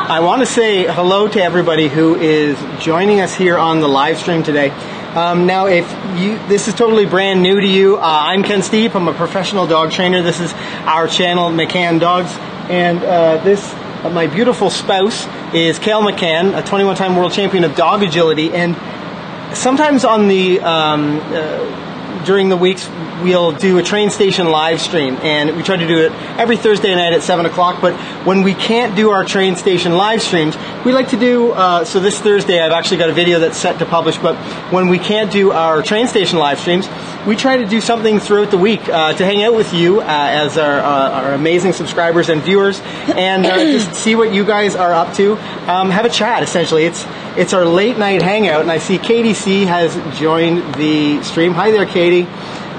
I want to say hello to everybody who is joining us here on the live stream today. Now, if this is totally brand new to you, I'm Ken Steep. I'm a professional dog trainer. This is our channel, McCann Dogs, and my beautiful spouse is Kale McCann, a 21-time world champion of dog agility. And sometimes on the during the weeks, we'll do a train station live stream, and we try to do it every Thursday night at 7 o'clock. But when we can't do our train station live streams, we like to do, so this Thursday I've actually got a video that's set to publish, but when we can't do our train station live streams, we try to do something throughout the week to hang out with you as our amazing subscribers and viewers, and just see what you guys are up to. Have a chat, essentially. It's our late night hangout, and I see Katie C has joined the stream. Hi there, Katie.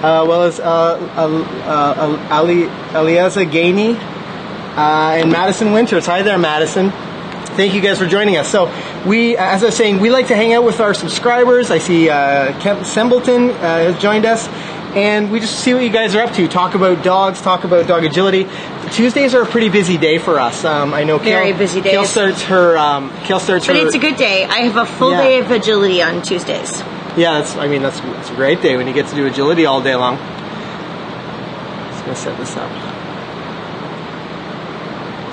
Well as Aliaza Gainey and Madison Winters. Hi there, Madison. Thank you guys for joining us. So we, as I was saying, we like to hang out with our subscribers. I see Kemp Sembleton has joined us, and we just see what you guys are up to. Talk about dogs, talk about dog agility. Tuesdays are a pretty busy day for us. I know very busy days. Kale starts her. But it's a good day. I have a full day of agility on Tuesdays. Yeah, that's a great day when you get to do agility all day long. Just gonna set this up.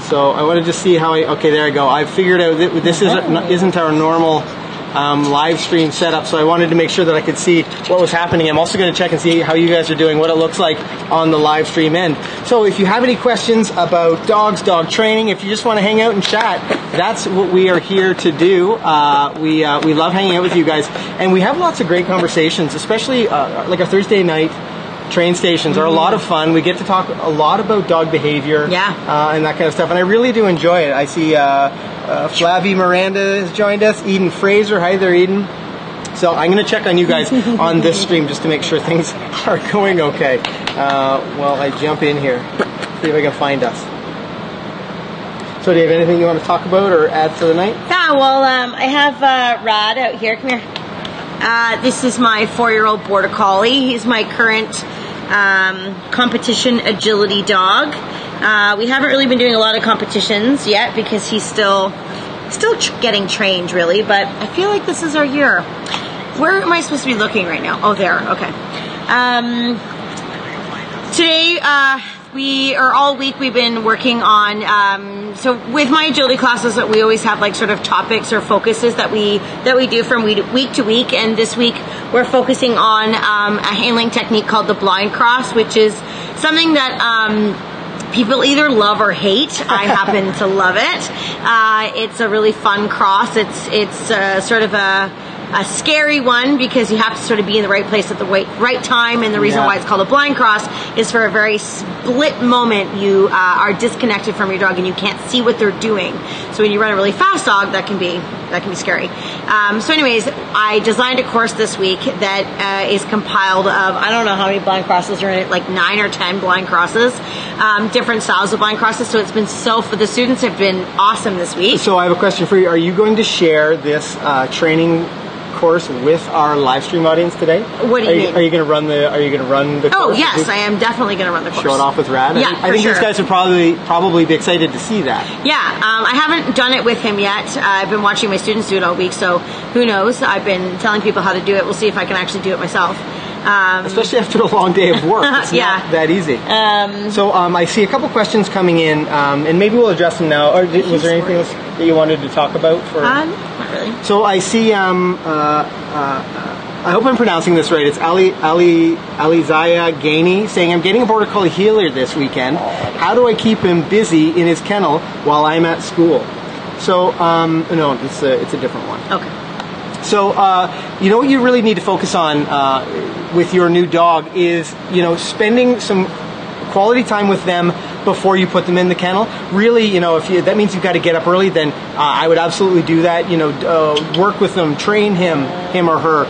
So I want to just see how okay, there I go. I figured out that this isn't our normal live stream setup, so I wanted to make sure that I could see what was happening. I'm also going to check and see how you guys are doing, what it looks like on the live stream end. So if you have any questions about dogs, dog training, if you just want to hang out and chat, that's what we are here to do. We love hanging out with you guys, and we have lots of great conversations, especially like our Thursday night train stations are a lot of fun. We get to talk a lot about dog behavior, and that kind of stuff, and I really do enjoy it. I see Flavie Miranda has joined us, Eden Fraser. Hi there, Eden. So I'm going to check on you guys on this stream just to make sure things are going okay. While I jump in here, see if I can find us. So do you have anything you want to talk about or add for the night? Yeah, well, I have Rod out here. Come here. This is my 4-year-old Border Collie. He's my current competition agility dog. We haven't really been doing a lot of competitions yet because he's still getting trained, really, but I feel like this is our year. Where am I supposed to be looking right now? Oh, there. Okay. Today, all week we've been working on, so with my agility classes, that we always have like sort of topics or focuses that we do from week to week, and this week we're focusing on a handling technique called the blind cross, which is something that people either love or hate. I happen to love it. It's a really fun cross. It's sort of a scary one because you have to sort of be in the right place at the right time, and the reason why it's called a blind cross is for a very split moment you are disconnected from your dog and you can't see what they're doing. So when you run a really fast dog, that can be scary. So anyways, I designed a course this week that is compiled of, I don't know how many blind crosses are in it, like 9 or 10 blind crosses, different styles of blind crosses. So it's been the students have been awesome this week. So I have a question for you. Are you going to share this training course with our live stream audience today? What do you mean? Are you going to run the course? Oh yes, I am definitely going to run the course. Show it off with Rad? Yeah, I think sure. These guys would probably be excited to see that. Yeah, I haven't done it with him yet. I've been watching my students do it all week, so who knows? I've been telling people how to do it. We'll see if I can actually do it myself. Especially after a long day of work. It's not that easy. So I see a couple questions coming in, and maybe we'll address them now. Or was there anything else that you wanted to talk about? Not really. So I see, I hope I'm pronouncing this right. It's Alizaya Gainey saying, I'm getting a Border Collie healer this weekend. How do I keep him busy in his kennel while I'm at school? So, no, it's a different one. Okay. So, you know what you really need to focus on with your new dog is, spending some quality time with them before you put them in the kennel. Really, if that means you've got to get up early, then I would absolutely do that. Work with them, train him or her.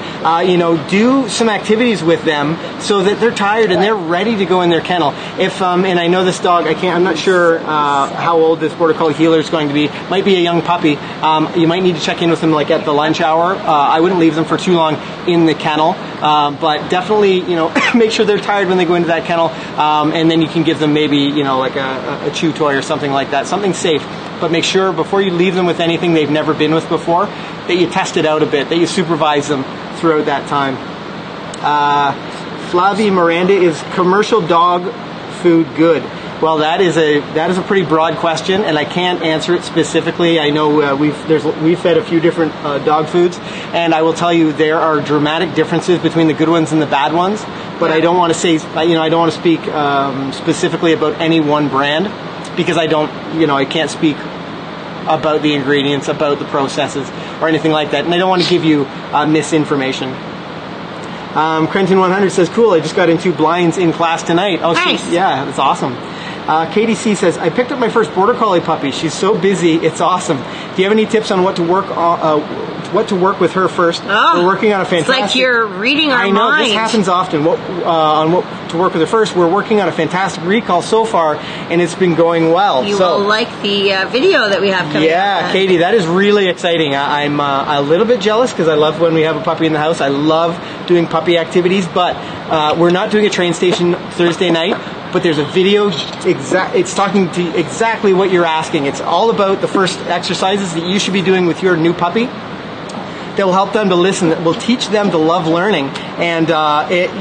Do some activities with them so that they're tired and they're ready to go in their kennel. If and I know this dog, I'm not sure how old this Border Collie healer is going to be. Might be a young puppy. You might need to check in with them like at the lunch hour. I wouldn't leave them for too long in the kennel, but definitely make sure they're tired when they go into that kennel, and then you can give them maybe like a chew toy or something like that, something safe. But make sure before you leave them with anything they've never been with before, that you test it out a bit, that you supervise them throughout that time. Flavie Miranda, is commercial dog food good? Well, that is a pretty broad question, and I can't answer it specifically. I know we've fed a few different dog foods, and I will tell you there are dramatic differences between the good ones and the bad ones. But I don't want to say, I don't want to speak specifically about any one brand, because I can't speak about the ingredients, about the processes, or anything like that, and I don't want to give you misinformation. Quentin 100 says, cool, I just got into blinds in class tonight. Oh, nice. Yeah, that's awesome. Katie C says, I picked up my first border collie puppy. She's so busy, it's awesome. Do you have any tips on what to work with her first? Oh, we're working on a fantastic... It's like you're reading our mind. I know, this happens often. On what to work with her first, we're working on a fantastic recall so far, and it's been going well. You will like the video that we have coming up. Yeah, Katie, that is really exciting. I'm a little bit jealous because I love when we have a puppy in the house. I love doing puppy activities, but we're not doing a train station Thursday night. But there's a video, it's talking to exactly what you're asking. It's all about the first exercises that you should be doing with your new puppy that will help them to listen, that will teach them to love learning. And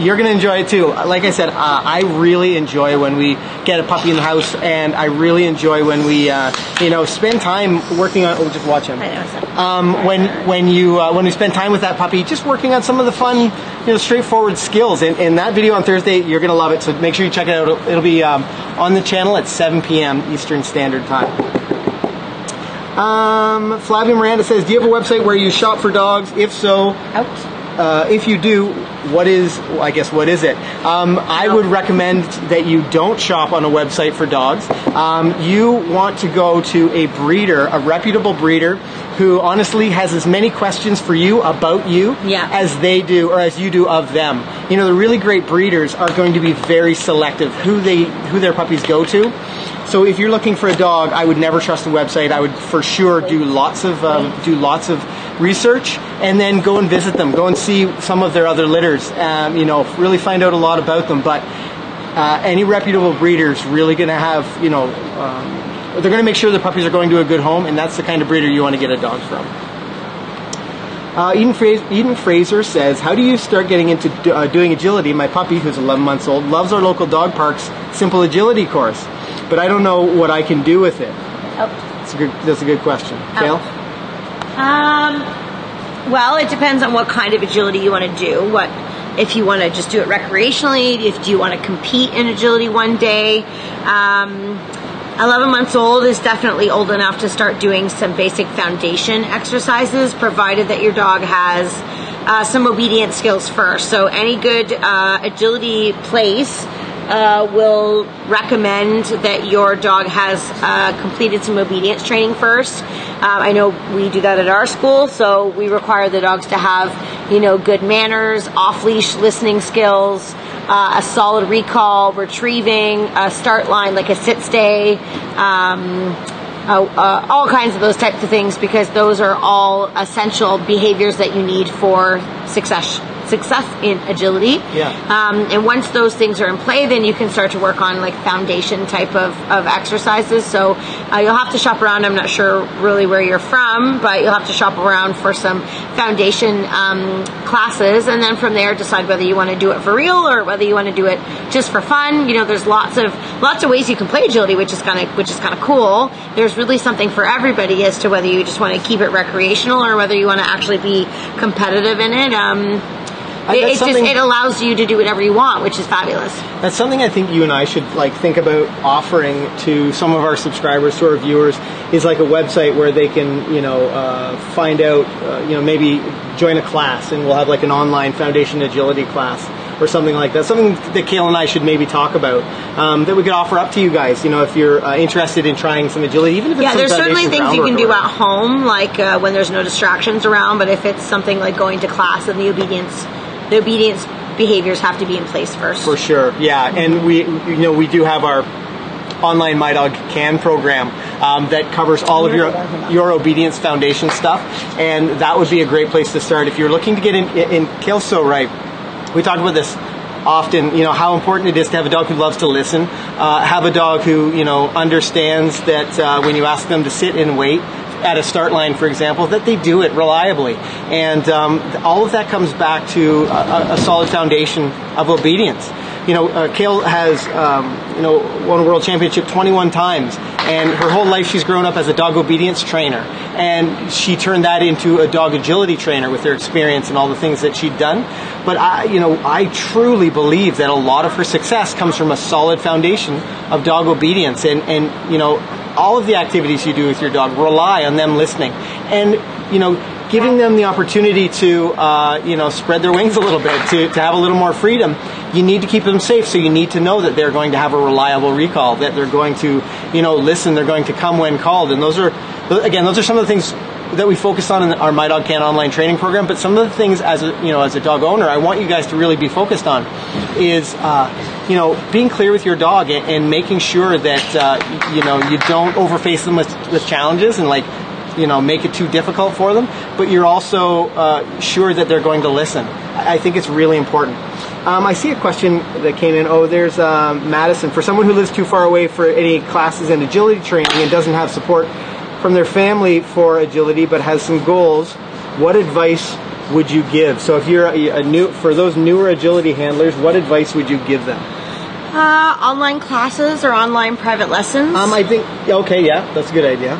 you're going to enjoy it too. Like I said, I really enjoy when we get a puppy in the house, and I really enjoy when we spend time working on... Oh, just watch him. When we spend time with that puppy, just working on some of the fun, straightforward skills. And that video on Thursday, you're going to love it. So make sure you check it out. It'll be on the channel at 7 p.m. Eastern Standard Time. Flavia Miranda says, do you have a website where you shop for dogs? If so, if you do, what is it? I would recommend that you don't shop on a website for dogs. You want to go to a breeder, a reputable breeder, who honestly has as many questions for you about you as they do, or as you do of them. The really great breeders are going to be very selective who their puppies go to. So if you're looking for a dog, I would never trust a website. I would for sure do lots of research, and then go and visit them. Go and see some of their other litters. Really find out a lot about them. But any reputable breeder is really going to have, they're going to make sure the puppies are going to a good home, and that's the kind of breeder you want to get a dog from. Eden Fraser says, how do you start getting into doing agility? My puppy, who's 11 months old, loves our local dog park's simple agility course, but I don't know what I can do with it. That's a good question. Kale? Well, it depends on what kind of agility you want to do. If you want to just do it recreationally, if you want to compete in agility one day. 11 months old is definitely old enough to start doing some basic foundation exercises, provided that your dog has some obedience skills first. So any good agility place will recommend that your dog has completed some obedience training first. I know we do that at our school, so we require the dogs to have, good manners, off-leash listening skills, a solid recall, retrieving, a start line like a sit-stay, all kinds of those types of things, because those are all essential behaviors that you need for success in agility. And once those things are in play, then you can start to work on like foundation type of exercises. So you'll have to shop around. I'm not sure really where you're from, but you'll have to shop around for some foundation classes, and then from there decide whether you want to do it for real or whether you want to do it just for fun. There's lots of ways you can play agility, which is kind of cool. There's really something for everybody as to whether you just want to keep it recreational or whether you want to actually be competitive in it. It allows you to do whatever you want, which is fabulous. That's something I think you and I should think about offering to some of our subscribers, to our viewers, is like a website where they can, find out, maybe join a class, and we'll have like an online foundation agility class or something like that. Something that Kale and I should maybe talk about, that we could offer up to you guys, if you're interested in trying some agility, even if it's there's certainly things you can do at home, like when there's no distractions around, but if it's something like going to class, and the obedience behaviors have to be in place first. For sure, yeah. And we do have our online My Dog Can program that covers all of your obedience foundation stuff, and that would be a great place to start if you're looking to get in. Kale's so right. We talked about this often, how important it is to have a dog who loves to listen, have a dog who, understands that when you ask them to sit and wait at a start line, for example, that they do it reliably. And all of that comes back to a solid foundation of obedience. Kale has, won a world championship 21 times, and her whole life she's grown up as a dog obedience trainer. And she turned that into a dog agility trainer with her experience and all the things that she'd done. But I truly believe that a lot of her success comes from a solid foundation of dog obedience. And all of the activities you do with your dog rely on them listening. And, giving them the opportunity to, spread their wings a little bit, to have a little more freedom. You need to keep them safe, so you need to know that they're going to have a reliable recall, that they're going to, listen, they're going to come when called. And those are some of the things that we focus on in our My Dog Can online training program. But some of the things as a dog owner, I want you guys to really be focused on is, being clear with your dog and making sure that, you don't overface them with challenges and make it too difficult for them, but you're also sure that they're going to listen. I think it's really important. I see a question that came in. There's Madison. For someone who lives too far away for any classes in agility training and doesn't have support from their family for agility but has some goals, what advice would you give? So if you're for those newer agility handlers, what advice would you give them? Online classes or online private lessons? I think, okay, yeah, that's a good idea.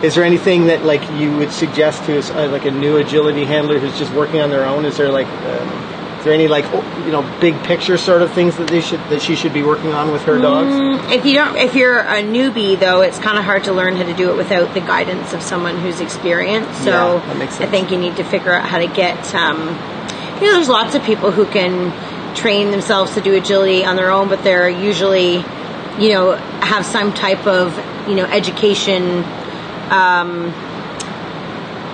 Is there anything that you would suggest to a new agility handler who's just working on their own? Is there is there any big picture sort of things that she should be working on with her dogs? If you're a newbie though, it's kind of hard to learn how to do it without the guidance of someone who's experienced. So that makes sense. I think you need to figure out how to get. There's lots of people who can train themselves to do agility on their own, but they're usually, have some type of education.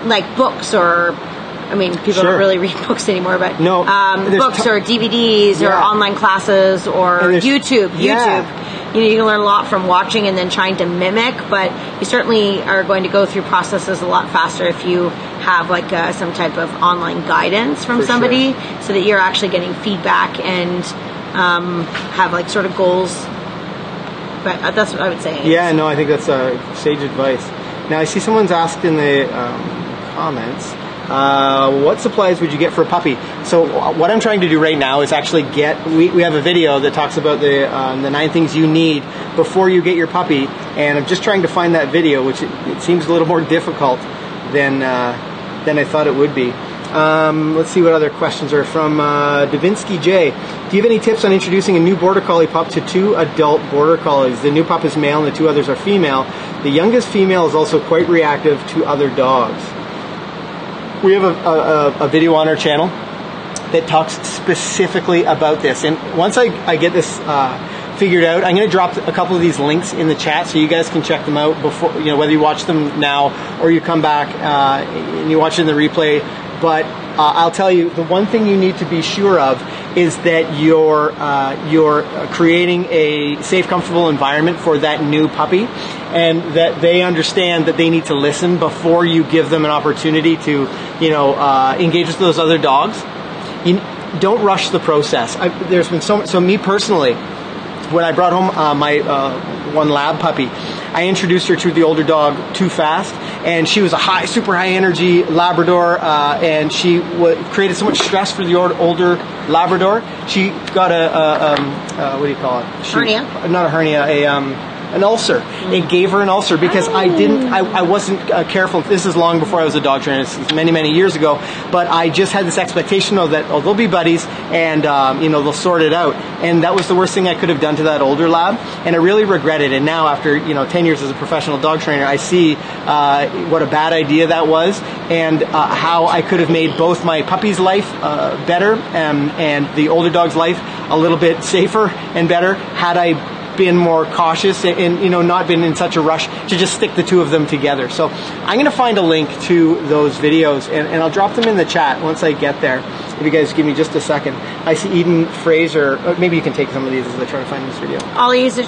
Like books or, people Sure. don't really read books anymore, but no, books or DVDs or online classes or YouTube. Yeah. You can learn a lot from watching and then trying to mimic, but you certainly are going to go through processes a lot faster if you have some type of online guidance from somebody, so that you're actually getting feedback and have sort of goals. But that's what I would say. Yeah, no, I think that's sage advice. Now, I see someone's asked in the comments, what supplies would you get for a puppy? So what I'm trying to do right now is actually we have a video that talks about the 9 things you need before you get your puppy, and I'm just trying to find that video, which it seems a little more difficult than I thought it would be. Let's see what other questions are from Davinsky J. Do you have any tips on introducing a new Border Collie pup to 2 adult Border Collies? The new pup is male and the 2 others are female. The youngest female is also quite reactive to other dogs. We have a video on our channel that talks specifically about this. And once I get this figured out, I'm going to drop a couple of these links in the chat so you guys can check them out before, whether you watch them now or you come back and you watch it in the replay. But I'll tell you, the one thing you need to be sure of is that you're creating a safe, comfortable environment for that new puppy, and that they understand that they need to listen before you give them an opportunity to, engage with those other dogs. You don't rush the process. There's been so me personally, when I brought home my one lab puppy, I introduced her to the older dog too fast, and she was a super high energy Labrador, and she created so much stress for the older Labrador. She got what do you call it? Hernia? Not a hernia, an ulcer. It gave her an ulcer because I wasn't careful. This is long before I was a dog trainer. This is many, many years ago. But I just had this expectation of that, they'll be buddies and, they'll sort it out. And that was the worst thing I could have done to that older lab. And I really regret it. And now after, 10 years as a professional dog trainer, I see what a bad idea that was, and how I could have made both my puppy's life better and the older dog's life a little bit safer and better had I been more cautious and not been in such a rush to just stick the 2 of them together. So I'm going to find a link to those videos and I'll drop them in the chat once I get there. If you guys give me just a second. I see Eden Fraser. Maybe you can take some of these as I try to find this video. Ollie is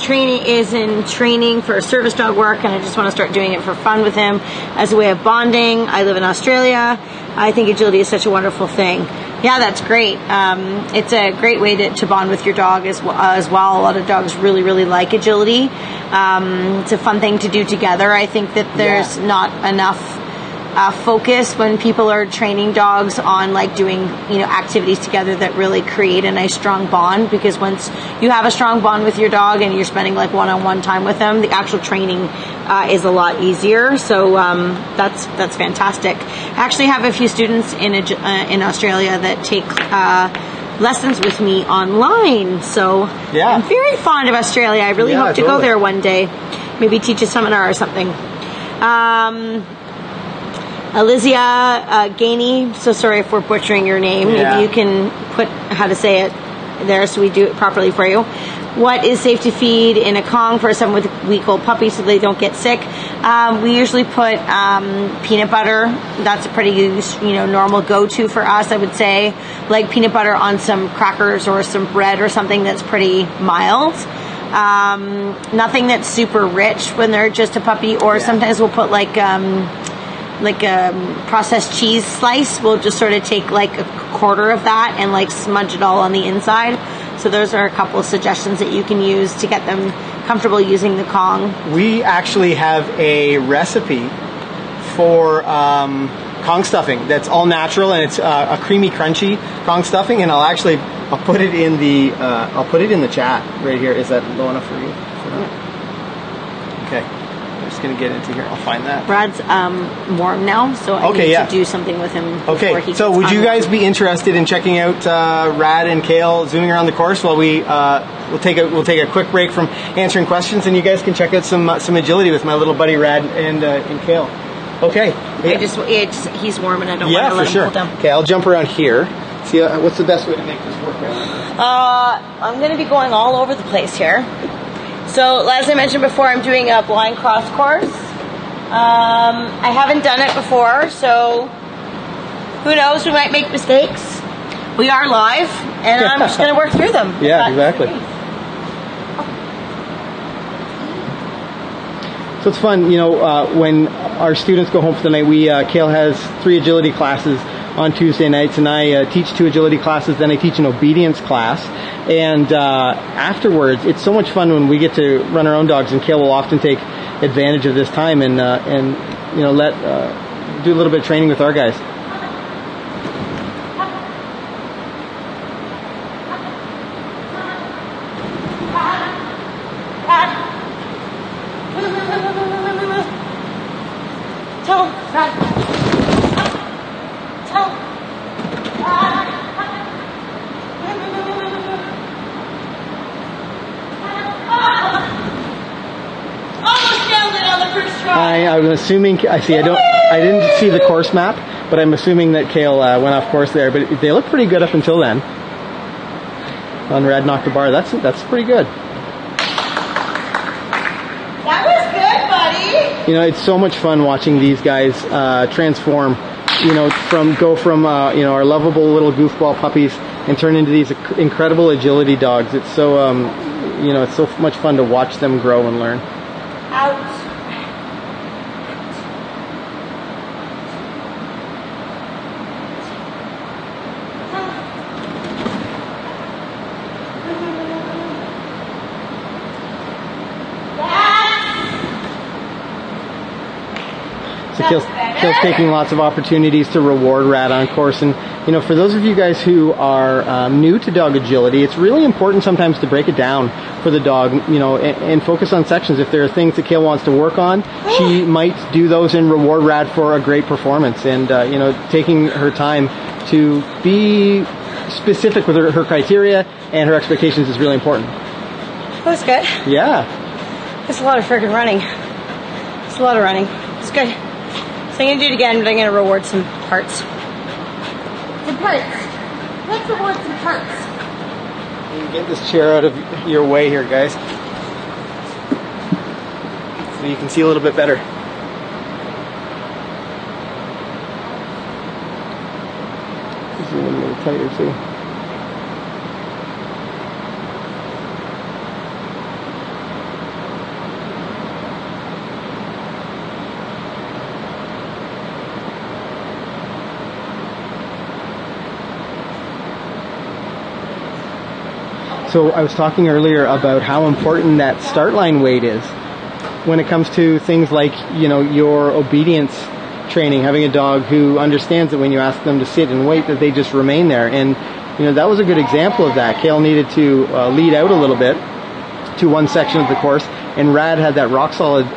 in training for service dog work, and I just want to start doing it for fun with him as a way of bonding. I live in Australia. I think agility is such a wonderful thing. Yeah, that's great. It's a great way to bond with your dog as well. A lot of dogs really, really like agility. It's a fun thing to do together. I think that there's not enough focus when people are training dogs on like doing activities together that really create a nice strong bond, because once you have a strong bond with your dog and you're spending like one-on-one time with them, the actual training is a lot easier. So that's fantastic. I actually have a few students in Australia that take lessons with me online, so I'm very fond of Australia. I really hope to go there one day, maybe teach a seminar or something. Alizia Gainey, so sorry if we're butchering your name. Maybe you can put how to say it there so we do it properly for you. What is safe to feed in a Kong for a 7-week-old puppy so they don't get sick? We usually put peanut butter. That's a pretty normal go-to for us, I would say. Like peanut butter on some crackers or some bread or something that's pretty mild. Nothing that's super rich when they're just a puppy. Or sometimes we'll put like a processed cheese slice. We'll just sort of take like a quarter of that and like smudge it all on the inside. So those are a couple of suggestions that you can use to get them comfortable using the Kong. We actually have a recipe for Kong stuffing that's all natural, and it's a creamy, crunchy Kong stuffing. And I'll put it in the chat right here. Is that low enough for you? Okay. I'm just going to get into here. I'll find that. Brad's warm now, so I need to do something with him before he so would you guys be interested in checking out Rad and Kale zooming around the course while we'll take a quick break from answering questions, and you guys can check out some agility with my little buddy Rad and Kale. Okay. He's warm and I don't want to let him cool down. Okay, I'll jump around here. See, what's the best way to make this work? I'm going to be going all over the place here. So, as I mentioned before, I'm doing a blind cross course. I haven't done it before, so who knows? We might make mistakes. We are live, and I'm just going to work through them. Yeah, exactly. So it's fun, when our students go home for the night. Kale has 3 agility classes on Tuesday nights, and I teach 2 agility classes, then I teach an obedience class. And afterwards, it's so much fun when we get to run our own dogs, and Kale will often take advantage of this time and do a little bit of training with our guys. I'm assuming, I didn't see the course map, but I'm assuming that Kale went off course there, but they look pretty good up until then. On Rad knocked the bar, that's pretty good. That was good, buddy! It's so much fun watching these guys transform, from our lovable little goofball puppies and turn into these incredible agility dogs. It's so, it's so much fun to watch them grow and learn. Ouch. Kale's taking lots of opportunities to reward Rad on course. And, for those of you guys who are new to dog agility, it's really important sometimes to break it down for the dog, and focus on sections. If there are things that Kale wants to work on, she might do those and reward Rad for a great performance. And, taking her time to be specific with her criteria and her expectations is really important. That was good. Yeah. It's a lot of friggin' running. It's a lot of running. It's good. So I'm going to do it again, but I'm going to reward some parts. Some parts. Let's reward some parts. Get this chair out of your way here, guys, so you can see a little bit better. Zoom in a little tighter too. So I was talking earlier about how important that start line weight is when it comes to things like, your obedience training, having a dog who understands that when you ask them to sit and wait, that they just remain there. And, that was a good example of that. Kale needed to lead out a little bit to one section of the course, and Rad had that rock solid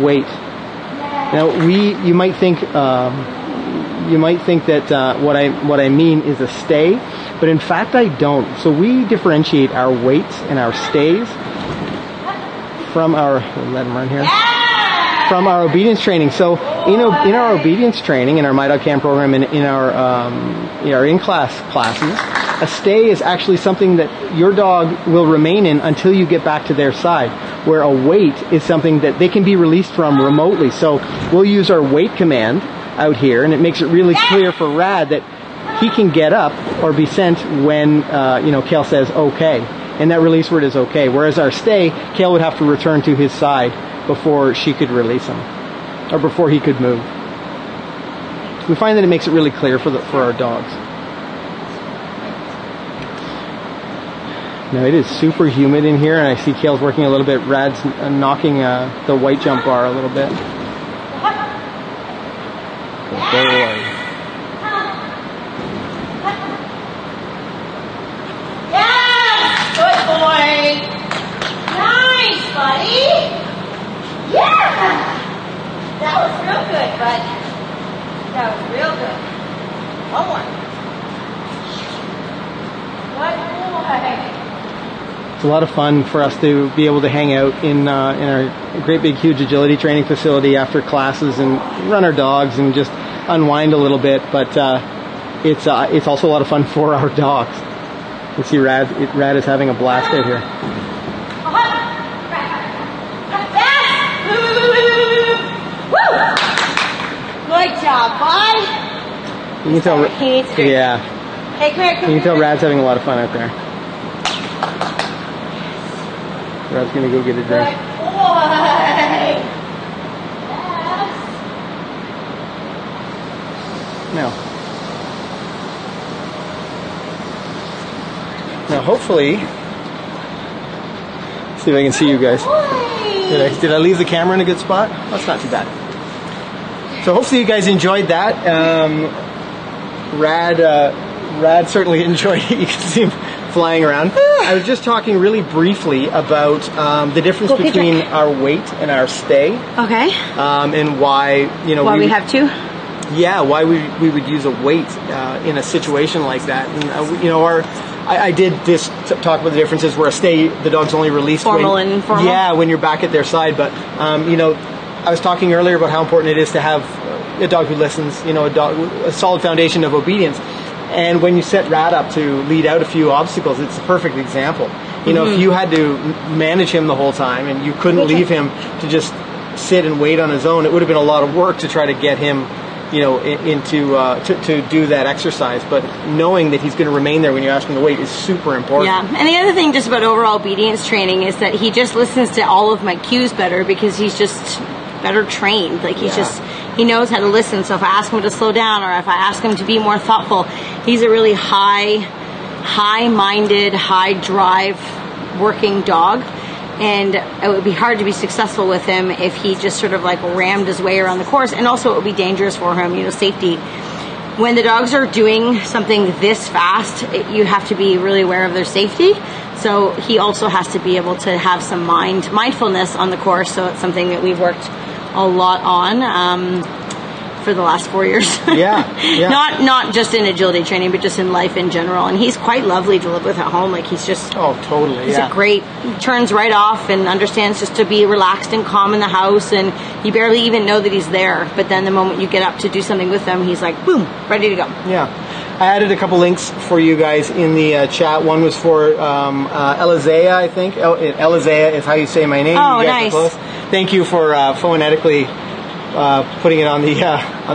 weight. Now, you might think that what I mean is a stay, but in fact I don't. So we differentiate our weights and our stays from our, let him run here, from our obedience training. So in our obedience training, in our My Dog Can program, and in our in-class classes, a stay is actually something that your dog will remain in until you get back to their side, where a wait is something that they can be released from remotely. So we'll use our wait command out here, and it makes it really clear for Rad that he can get up or be sent when Kale says okay, and that release word is okay. Whereas our stay, Kale would have to return to his side before she could release him, or before he could move. We find that it makes it really clear for our dogs. Now it is super humid in here, and I see Kale's working a little bit. Rad's knocking the white jump bar a little bit. Good boy. Yes! Good boy! Nice, buddy! Yeah! That was real good, bud. That was real good. One more. Good boy. It's a lot of fun for us to be able to hang out in our great big huge agility training facility after classes and run our dogs and just unwind a little bit. But it's also a lot of fun for our dogs. You see Rad is having a blast out here. Good job, bud. You can tell. Yeah. Hey, come here. You can tell Rad's having a lot of fun out there. Rad's gonna go get a drink. Good boy. Yes. Now hopefully, see if I can see you guys. Did I leave the camera in a good spot? That's not too bad. So hopefully you guys enjoyed that. Rad certainly enjoyed it. You can see him flying around. I was just talking really briefly about the difference between our wait and our stay. Okay. And why why we have two. Yeah, why we would use a wait in a situation like that. And I did this talk about the differences where a stay, the dog's only released formal and informal. Yeah, when you're back at their side. But I was talking earlier about how important it is to have a dog who listens. A solid foundation of obedience. And when you set Rad up to lead out a few obstacles, it's a perfect example. If you had to manage him the whole time and you couldn't leave him to just sit and wait on his own, it would have been a lot of work to try to get him, to do that exercise. But knowing that he's going to remain there when you ask him to wait is super important. Yeah, and the other thing just about overall obedience training is that he just listens to all of my cues better because he's just better trained. Like he knows how to listen. So if I ask him to slow down or if I ask him to be more thoughtful, he's a really high-minded, high-drive working dog. And it would be hard to be successful with him if he just sort of like rammed his way around the course. And also it would be dangerous for him, safety. When the dogs are doing something this fast, you have to be really aware of their safety. So he also has to be able to have some mindfulness on the course. So it's something that we've worked a lot on for the last 4 years. Yeah. Not just in agility training, but just in life in general. And he's quite lovely to live with at home. Like he's just totally. He's a great. He turns right off and understands just to be relaxed and calm in the house. And you barely even know that he's there. But then the moment you get up to do something with him, he's like boom, ready to go. Yeah. I added a couple links for you guys in the chat. One was for Elizea, I think. Elizea is how you say my name. Oh, you guys nice. Are close. Thank you for phonetically putting it on the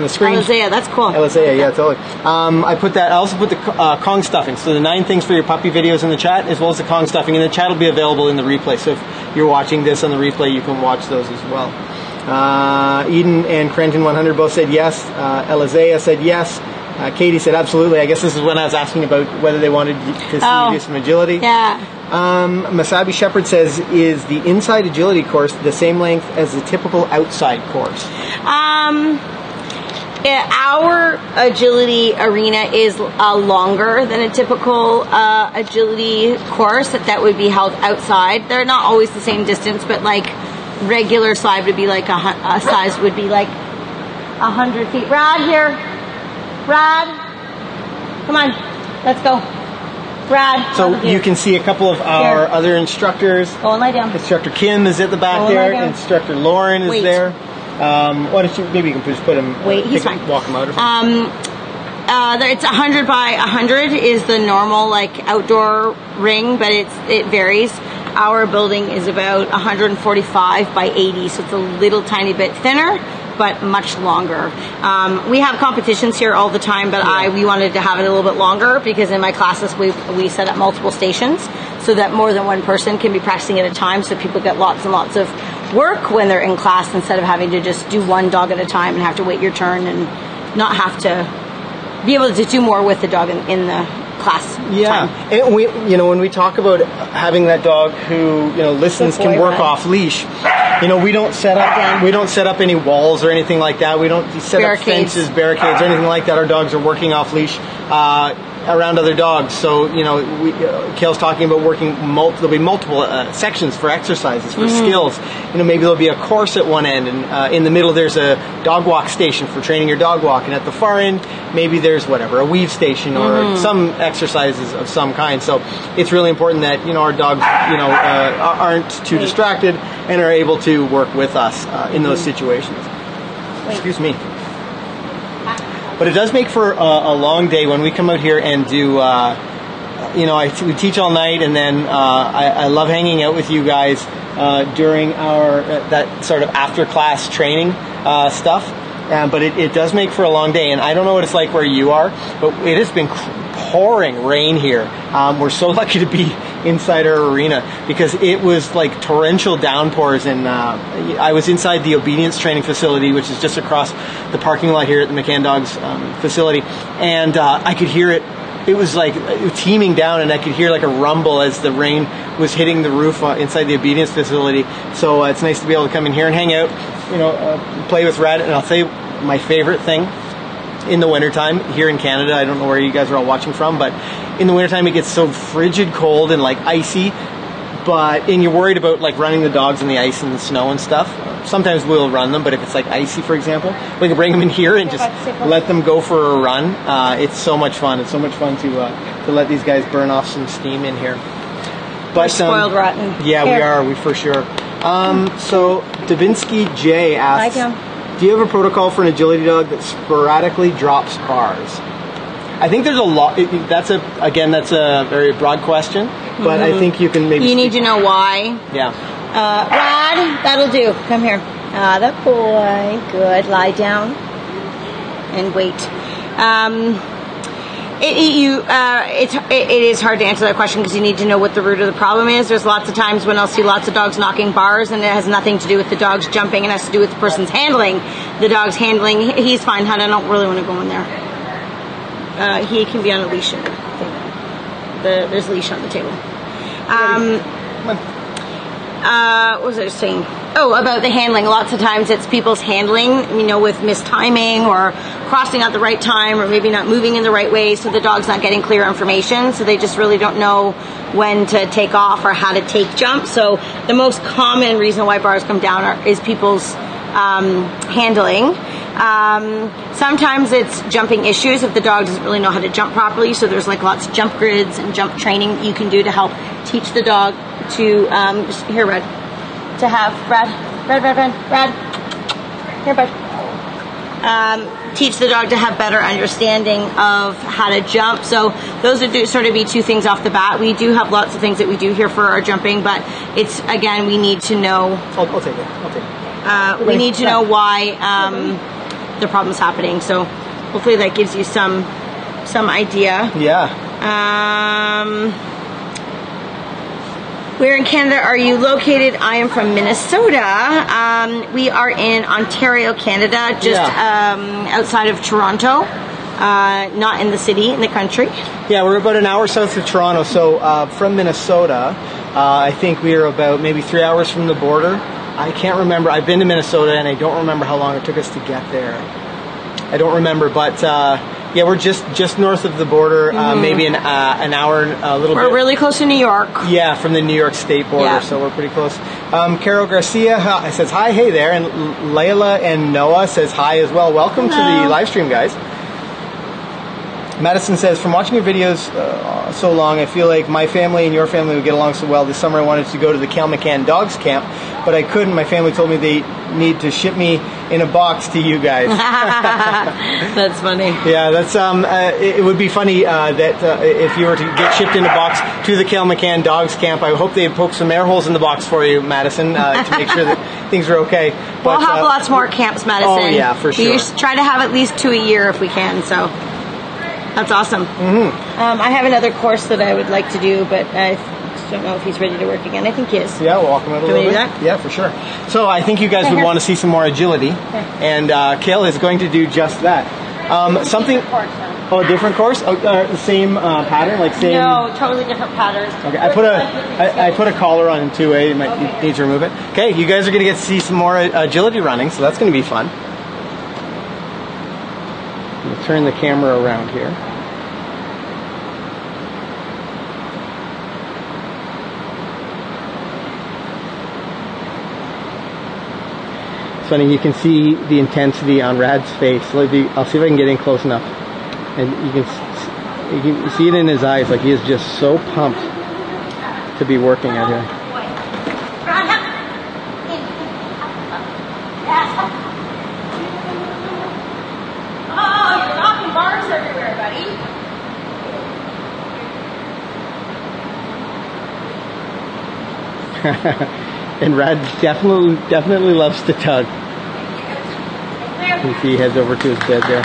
screen. Elizea, that's cool. Elizea, yeah, totally. I also put the Kong stuffing. So the 9 things for your puppy videos in the chat, as well as the Kong stuffing. And the chat will be available in the replay. So if you're watching this on the replay, you can watch those as well. Eden and Crenton 100 both said yes. Elizea said yes. Katie said absolutely. I guess this is when I was asking about whether they wanted to see you do some agility. Yeah. Masabi Shepherd says, is the inside agility course the same length as the typical outside course? Our agility arena is longer than a typical agility course that would be held outside. They're not always the same distance, but like regular slide would be like a size would be like 100 feet. Rad here. Rad. Come on. Let's go. Brad. So you can see a couple of our other instructors. Go and lie down. Instructor Kim is at the back there. Instructor Lauren is there. Why don't you, maybe you can just put him, he's fine. Walk him out or something. It's 100 by 100 is the normal like outdoor ring, but it varies. Our building is about 145 by 80, so it's a little tiny bit thinner, but much longer. We have competitions here all the time, but we wanted to have it a little bit longer because in my classes we set up multiple stations so that more than one person can be practicing at a time, so people get lots and lots of work when they're in class instead of having to just do one dog at a time and have to wait your turn and not have to be able to do more with the dog in the class time. And when we talk about having that dog who listens, can work off leash, we don't set up any walls or anything like that. We don't set up fences, barricades, or anything like that. Our dogs are working off leash around other dogs. So Kale's talking about working there'll be multiple sections for exercises, for skills. Maybe there'll be a course at one end, and in the middle there's a dog walk station for training your dog walk, and at the far end maybe there's a weave station or some exercises of some kind. So it's really important that our dogs aren't too distracted and are able to work with us in those situations. Excuse me. But it does make for a long day when we come out here and do, we teach all night, and then I love hanging out with you guys during our that sort of after class training stuff. But it does make for a long day, and I don't know what it's like where you are, but it has been pouring rain here. We're so lucky to be inside our arena because it was like torrential downpours, and I was inside the obedience training facility, which is just across the parking lot here at the McCann Dogs facility, and I could hear it. It was like teeming down, and I could hear like a rumble as the rain was hitting the roof inside the obedience facility. So it's nice to be able to come in here and hang out, play with Red. And I'll tell you my favorite thing in the wintertime here in Canada. I don't know where you guys are all watching from, but in the wintertime it gets so frigid cold and like icy, and you're worried about like running the dogs in the ice and the snow and stuff. Sometimes we'll run them, but if it's like icy, for example, we can bring them in here and just let them go for a run. It's so much fun. It's so much fun to let these guys burn off some steam in here. But we're spoiled rotten. Yeah, we are. We for sure. So Davinsky J asks, do you have a protocol for an agility dog that sporadically drops bars? I think there's a lot. That's a very broad question, but I think you can maybe. You need to know why. Yeah. Rod, that'll do. Come here. The boy. Good. Lie down and wait. It is hard to answer that question because you need to know what the root of the problem is. There's lots of times when I'll see lots of dogs knocking bars, and it has nothing to do with the dogs jumping. It has to do with the person's handling. The dog's handling. He's fine, hon. I don't really want to go in there. He can be on a leash. There's a leash on the table. What was I just saying? Oh, about the handling. Lots of times it's people's handling, with mistiming or crossing at the right time or maybe not moving in the right way, so the dog's not getting clear information, so they just really don't know when to take off or how to take jumps. So the most common reason why bars come down is people's handling. Sometimes it's jumping issues if the dog doesn't really know how to jump properly, so there's like lots of jump grids and jump training you can do to help teach the dog to Red, to have Red here, bud. Teach the dog to have better understanding of how to jump. So those would sort of be two things off the bat. We do have lots of things that we do here for our jumping, but it's, again, we need to know. I'll take it. We need to know why the problem's happening. So hopefully that gives you some idea. Yeah. Where in Canada are you located? I am from Minnesota. We are in Ontario, Canada, just outside of Toronto. not in the city, in the country. Yeah, we're about an hour south of Toronto. So from Minnesota, I think we are about maybe 3 hours from the border. I can't remember. I've been to Minnesota, and I don't remember how long it took us to get there. I don't remember, but yeah, we're just north of the border, maybe an hour, a little bit. We're really close to New York. Yeah, from the New York State border, so we're pretty close. Carol Garcia says hi, hey there, and Layla and Noah says hi as well. Welcome to the live stream, guys. Madison says, from watching your videos so long, I feel like my family and your family would get along so well. This summer I wanted to go to the McCann Dogs Camp, but I couldn't. My family told me they need to ship me in a box to you guys. That's funny. Yeah, that's it would be funny that if you were to get shipped in a box to the McCann Dogs Camp, I hope they poke some air holes in the box for you, Madison, to make sure that things are okay. But, we'll have lots more camps, Madison. Oh, yeah, for sure. We try to have at least 2 a year if we can, so... That's awesome. I have another course that I would like to do, but I just don't know if he's ready to work again. I think he is. Yeah, we'll walk him out a little bit. That? Yeah, for sure. So I think you guys would want to see some more agility, and Kale is going to do just that. Something. Oh, a different course? Oh, the same pattern, like same. No, totally different pattern. Okay, I put a collar on him too. You might need to remove it. Okay, you guys are going to get to see some more agility running, so that's going to be fun. We'll turn the camera around here. It's funny, you can see the intensity on Rad's face. I'll see if I can get in close enough. And you can see it in his eyes, like he is just so pumped to be working out here. Oh, you're knocking bars everywhere, buddy. And Rad definitely loves to tug. You see he heads over to his bed there.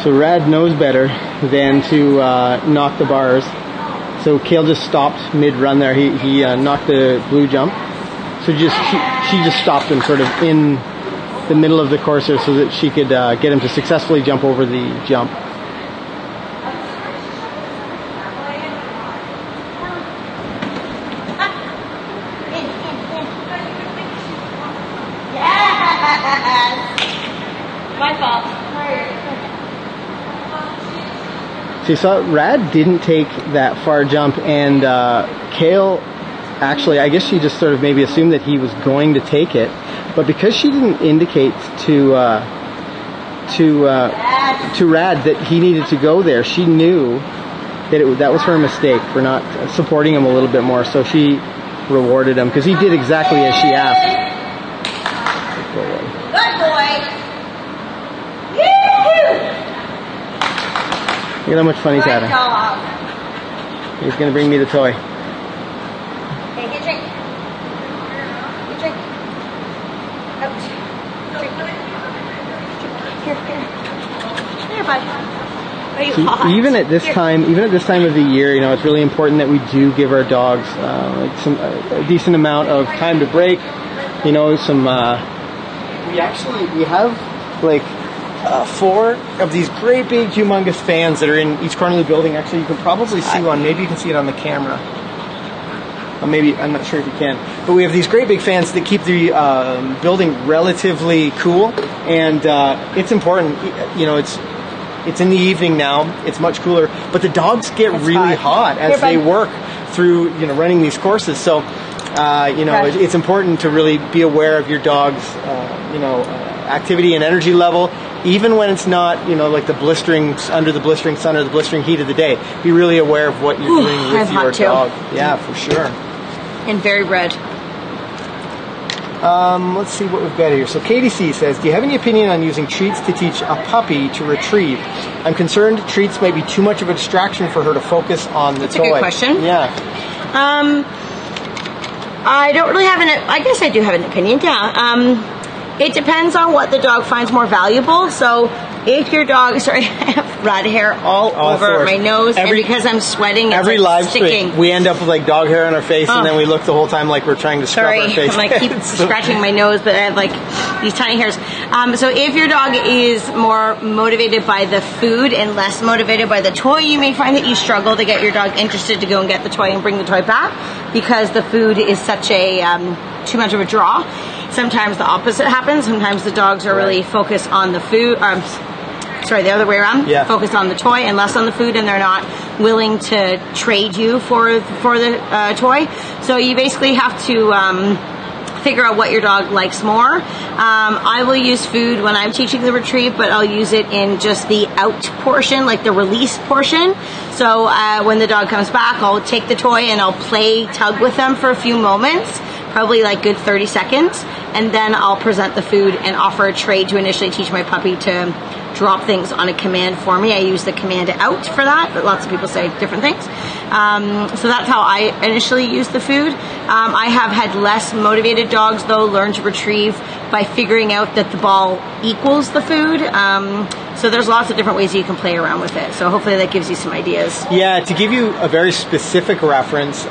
So Rad knows better than to knock the bars. So Kale just stopped mid-run there. He knocked the blue jump. So she just stopped him sort of in the middle of the course there so that she could get him to successfully jump over the jump. My fault. So you saw Rad didn't take that far jump, and Kale actually, I guess she just sort of maybe assumed that he was going to take it, but because she didn't indicate to Rad that he needed to go there, she knew that that was her mistake for not supporting him a little bit more. So she rewarded him because he did exactly as she asked. Good boy. Look at how much fun he's having. He's going to bring me the toy. Hey, get a drink. Get a drink. Ouch. Drink. Here, bud. Are you hot? Even at this time of the year, you know, it's really important that we do give our dogs a decent amount of time to break. You know, we have like 4 of these great big humongous fans that are in each corner of the building. Actually, you can probably see one. Maybe you can see it on the camera. Or maybe, I'm not sure if you can. But we have these great big fans that keep the building relatively cool. And it's important. You know, it's in the evening now. It's much cooler. But the dogs get really hot as they work through, you know, running these courses. So, you know, it's important to really be aware of your dog's, you know, activity and energy level, even when it's not, you know, like under the blistering sun or the blistering heat of the day. Be really aware of what you're doing with your dog. Yeah, for sure. And very red. Let's see what we've got here. So Katie C says, do you have any opinion on using treats to teach a puppy to retrieve? I'm concerned treats may be too much of a distraction for her to focus on the toy. That's a good question. Yeah. I don't really have I guess I do have an opinion, yeah. It depends on what the dog finds more valuable. So if your dog, sorry, I have rat hair all over my nose, and because I'm sweating, every it's live sticking. stream, we end up with like dog hair on our face, and then we look the whole time like we're trying to scrub our face. I keep scratching my nose, but I have like these tiny hairs. So if your dog is more motivated by the food and less motivated by the toy, you may find that you struggle to get your dog interested to go and get the toy and bring the toy back because the food is such a too much of a draw. Sometimes the opposite happens. Sometimes the dogs are really focused on the food. The other way around. Yeah. Focused on the toy and less on the food, and they're not willing to trade you for the toy. So you basically have to figure out what your dog likes more. I will use food when I'm teaching the retrieve, but I'll use it in just the out portion, like the release portion. So when the dog comes back, I'll take the toy and I'll play tug with them for a few moments, probably like good 30 seconds, and then I'll present the food and offer a trade to initially teach my puppy to drop things on a command for me. I use the command out for that, but lots of people say different things. So that's how I initially use the food. I have had less motivated dogs, though, learn to retrieve by figuring out that the ball equals the food. So there's lots of different ways you can play around with it. So hopefully that gives you some ideas. Yeah, to give you a very specific reference,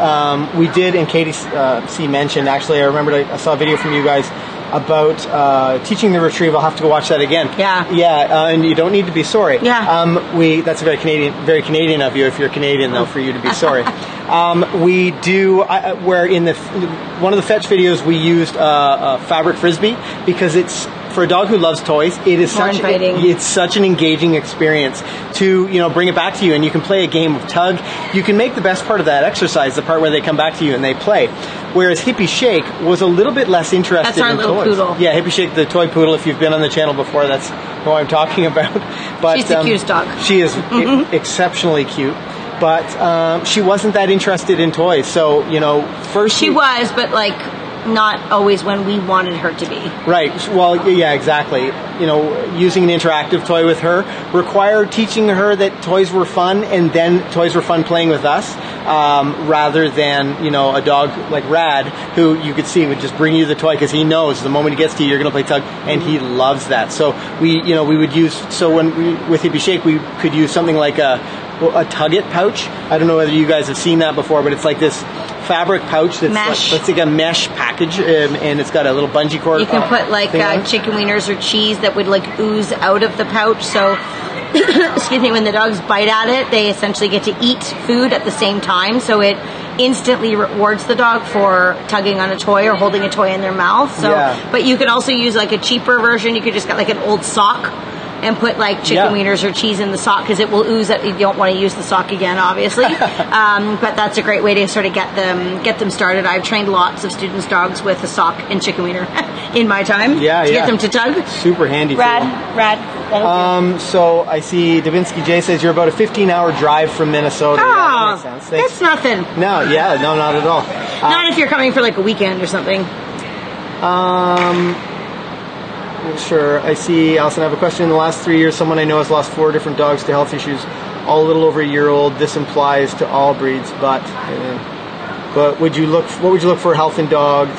we did, and Katie C mentioned, actually, I remembered I saw a video from you guys about teaching the retrieve. I'll have to go watch that again. Yeah. And you don't need to be sorry. Yeah. That's very Canadian of you. If you're Canadian, though, for you to be sorry. We do where in one of the fetch videos we used a fabric frisbee because it's. For a dog who loves toys, it's such an engaging experience to bring it back to you, and you can play a game of tug. You can make the best part of that exercise the part where they come back to you and they play. Whereas Hippie Shake was a little bit less interested in toys. That's our little poodle. Yeah, Hippie Shake, the toy poodle. If you've been on the channel before, that's who I'm talking about. But she's the cutest dog. She is exceptionally cute. But she wasn't that interested in toys. So first she was, but like. Not always when we wanted her to be. Right. Well, yeah, exactly. Using an interactive toy with her required teaching her that toys were fun, and then toys were fun playing with us, rather than, a dog like Rad, who you could see would just bring you the toy because he knows the moment he gets to you, you're going to play tug, and he loves that. So we would use, with Hippie Shake, we could use something like a Tug-It pouch. I don't know whether you guys have seen that before, but it's like this fabric pouch that's like a mesh package, and it's got a little bungee cord. You can put like chicken wieners or cheese that would like ooze out of the pouch. So, excuse me, when the dogs bite at it, they essentially get to eat food at the same time. So it instantly rewards the dog for tugging on a toy or holding a toy in their mouth. So, but you could also use like a cheaper version. You could just get like an old sock and put like chicken wieners or cheese in the sock because it will ooze. You don't want to use the sock again, obviously. But that's a great way to sort of get them started. I've trained lots of students' dogs with a sock and chicken wiener in my time to get them to tug. Super handy. Rad. So I see Davinsky J says you're about a 15-hour drive from Minnesota. Oh, that that's nothing. No, not at all. Not if you're coming for like a weekend or something. Sure. I see, Allison, I have a question. In the last 3 years, someone I know has lost 4 different dogs to health issues, all a little over a year old. This implies to all breeds, but what would you look for health in dogs?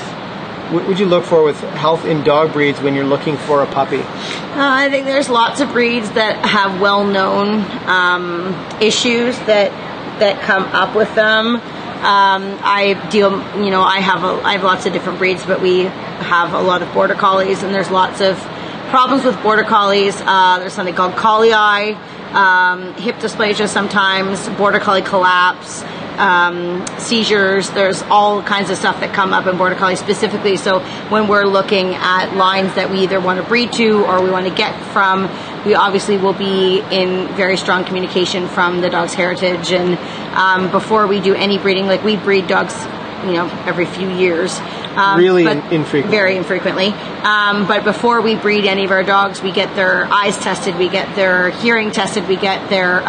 What would you look for with health in dog breeds when you're looking for a puppy? I think there's lots of breeds that have well-known issues that come up with them. I have lots of different breeds, but we have a lot of border collies, and there's lots of problems with border collies. There's something called collie eye, hip dysplasia sometimes, border collie collapse, seizures. There's all kinds of stuff that come up in border collies specifically. So when we're looking at lines that we either want to breed to or we want to get from, we obviously will be in very strong communication from the dog's heritage. And before we do any breeding, like we breed dogs, every few years. Really infrequently. Very infrequently. But before we breed any of our dogs, we get their eyes tested, we get their hearing tested, we get their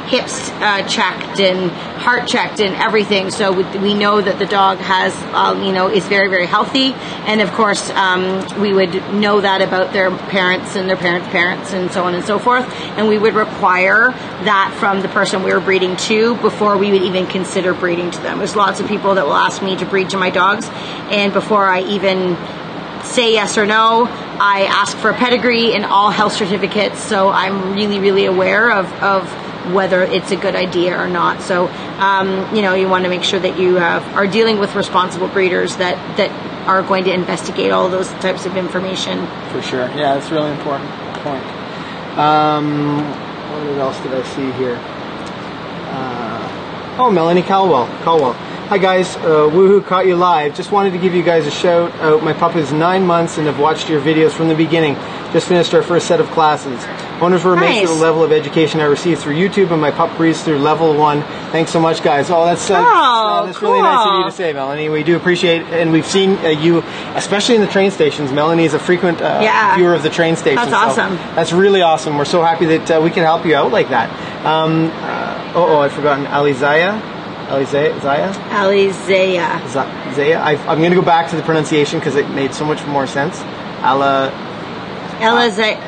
hips checked and heart checked and everything. So we know that the dog has, is very, very healthy. And of course, we would know that about their parents and their parents' parents and so on and so forth. And we would require that from the person we were breeding to before we would even consider breeding to them. There's lots of people that will ask me to breed to my dogs, and before I even say yes or no, I ask for a pedigree and all health certificates, so I'm really, really aware of whether it's a good idea or not. So, you want to make sure that you are dealing with responsible breeders that are going to investigate all those types of information. For sure. Yeah, that's a really important point. What else did I see here? Melanie Caldwell. Hi guys, woohoo, caught you live. Just wanted to give you guys a shout out. My pup is 9 months and have watched your videos from the beginning. Just finished our first set of classes. Wonders were amazed at the level of education I received through YouTube, and my pup breeds through level 1. Thanks so much, guys. Oh, that's cool. Really nice of you to say, Melanie. We do appreciate it, and we've seen you, especially in the train stations. Melanie is a frequent viewer of the train stations. That's awesome. So that's really awesome. We're so happy that we can help you out like that. I've forgotten. Alizaya. I'm going to go back to the pronunciation because it made so much more sense. Elizaya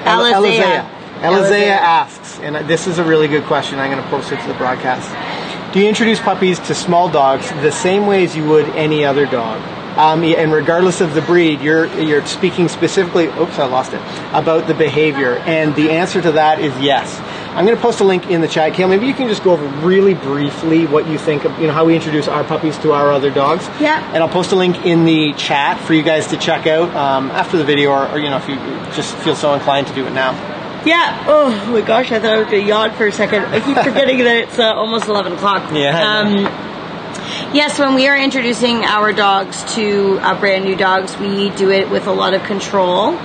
asks, and this is a really good question. I'm going to post it to the broadcast. Do you introduce puppies to small dogs the same way as you would any other dog? And regardless of the breed, you're speaking specifically, about the behavior. And the answer to that is yes. I'm going to post a link in the chat. Kale, maybe you can just go over really briefly what you think of, how we introduce our puppies to our other dogs. Yeah. And I'll post a link in the chat for you guys to check out after the video, or if you just feel so inclined to do it now. Yeah. Oh my gosh, I thought I was going to yawn for a second. I keep forgetting that it's almost 11 o'clock. Yeah. Yes, when we are introducing our dogs to brand new dogs, we do it with a lot of control.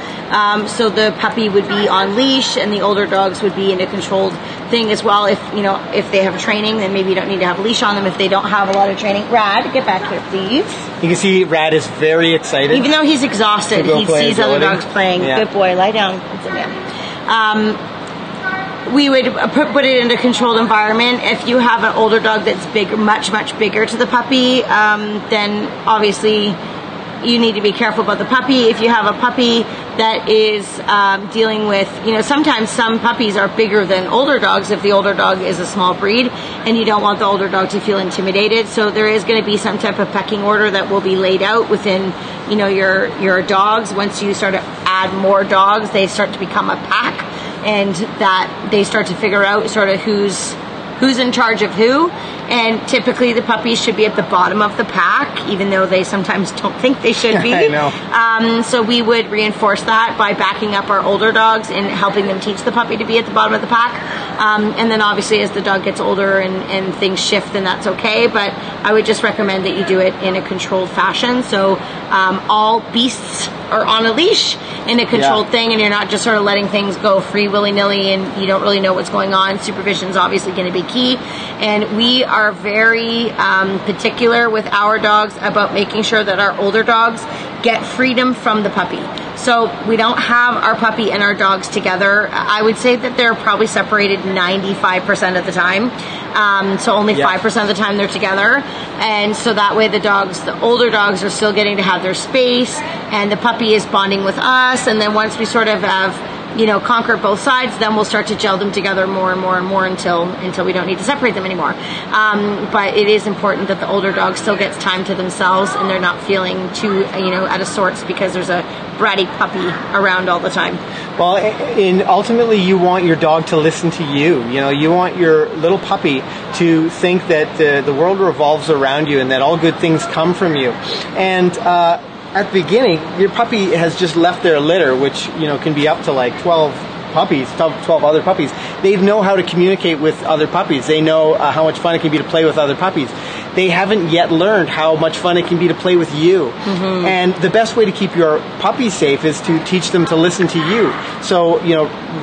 So the puppy would be on leash, and the older dogs would be in a controlled thing as well. If they have training, then maybe you don't need to have a leash on them. If they don't have a lot of training, Rad, get back here, please. You can see Rad is very excited. Even though he's exhausted, he sees other dogs playing. Yeah. Good boy, lie down. We would put it in a controlled environment. If you have an older dog that's big, much, much bigger to the puppy, then obviously you need to be careful about the puppy. If you have a puppy that is dealing with, sometimes some puppies are bigger than older dogs if the older dog is a small breed, and you don't want the older dog to feel intimidated. So there is going to be some type of pecking order that will be laid out within, your dogs. Once you start to add more dogs, they start to become a pack. And that they start to figure out sort of who's in charge of who. And typically the puppies should be at the bottom of the pack, even though they sometimes don't think they should be. I know. So we would reinforce that by backing up our older dogs and helping them teach the puppy to be at the bottom of the pack. And then obviously as the dog gets older and things shift, then that's okay. But I would just recommend that you do it in a controlled fashion. So all beasts are on a leash in a controlled thing, and you're not just sort of letting things go free willy-nilly and you don't really know what's going on. Supervision is obviously going to be key. And we are very particular with our dogs about making sure that our older dogs get freedom from the puppy. So we don't have our puppy and our dogs together. I would say that they're probably separated 95% of the time. So only 5% of the time they're together. And so that way the older dogs are still getting to have their space, and the puppy is bonding with us. And then once we sort of have, conquer both sides, then we'll start to gel them together more and more and more until we don't need to separate them anymore. But it is important that the older dog still gets time to themselves, and they're not feeling too, out of sorts because there's a bratty puppy around all the time. Well, and ultimately you want your dog to listen to you. You want your little puppy to think that the world revolves around you and that all good things come from you. And at the beginning, your puppy has just left their litter, which, can be up to like 12 other puppies. They know how to communicate with other puppies. They know how much fun it can be to play with other puppies. They haven't yet learned how much fun it can be to play with you. Mm-hmm. And the best way to keep your puppy safe is to teach them to listen to you. So,